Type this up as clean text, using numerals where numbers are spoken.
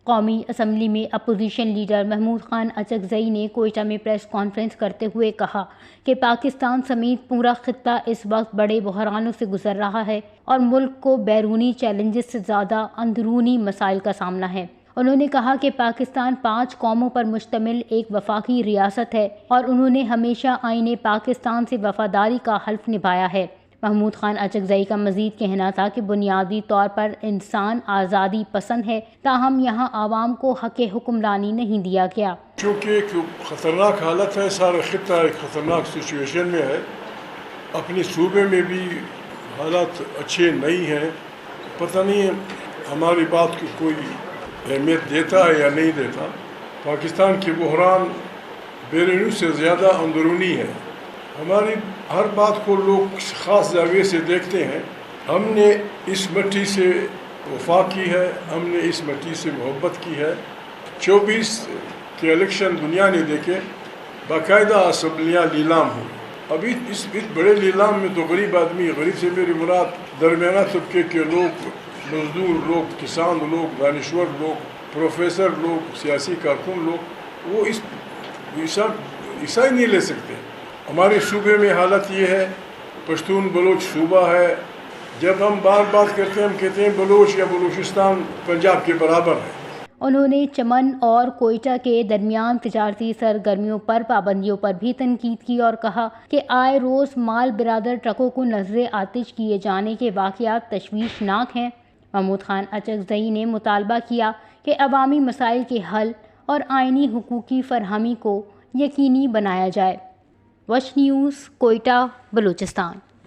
قومی اسمبلی میں opposition leader Mahmood Khan Achakzai نے کوئٹہ میں پریس کانفرنس کرتے ہوئے کہا کہ پاکستان سمیت پورا خطہ اس وقت بڑے بحرانوں سے گزر رہا ہے اور ملک کو بیرونی چیلنجز سے زیادہ اندرونی مسائل کا سامنا ہے۔ انہوں نے کہا کہ پاکستان 5 قوموں پر مشتمل ایک وفاقی ریاست ہے اور انہوں نے ہمیشہ آئین پاکستان سے وفاداری کا حلف نبھایا ہے۔ محمود خان اچکزئی کا مزید کہنا تھا کہ بنیادی طور پر انسان آزادی پسند ہے، تاہم یہاں عوام کو حق حکمرانی نہیں دیا گیا۔ چونکہ ایک خطرناک حالت ہے، سارا خطہ ایک خطرناک سچویشن میں ہے، اپنے صوبے میں بھی حالات اچھے نہیں ہیں، پتہ نہیں ہماری بات کو کوئی اہمیت دیتا ہے یا نہیں دیتا۔ پاکستان کے بحران بیرونی سے زیادہ اندرونی ہے۔ ہماری ہر بات کو لوگ خاص زاویے سے دیکھتے ہیں۔ ہم نے اس مٹی سے وفا کی ہے، ہم نے اس مٹی سے محبت کی ہے۔ 24 کے الیکشن دنیا نے دیکھے، باقاعدہ اسمبلیاں نیلام ہوئی۔ ابھی اس بڑے نیلام میں تو غریب آدمی، غریب سے میری مراد درمیانہ طبقے کے لوگ، مزدور لوگ، کسان لوگ، دانشور لوگ، پروفیسر لوگ، سیاسی کارکن لوگ، وہ اس حصہ ہی نہیں لے سکتے۔ ہمارے صوبے میں حالت یہ ہے، پشتون بلوچ صوبہ ہے، جب ہم بات کرتے ہیں ہم کہتے ہیں بلوچ یا بلوچستان پنجاب کے برابر ہے۔ انہوں نے چمن اور کوئٹہ کے درمیان تجارتی سرگرمیوں پر پابندیوں پر بھی تنقید کی اور کہا کہ آئے روز مال بردار ٹرکوں کو نذر آتش کیے جانے کے واقعات تشویشناک ہیں۔ محمود خان اچکزئی نے مطالبہ کیا کہ عوامی مسائل کے حل اور آئینی حقوق کی فراہمی کو یقینی بنایا جائے۔ وش نیوز، کوئٹہ، بلوچستان۔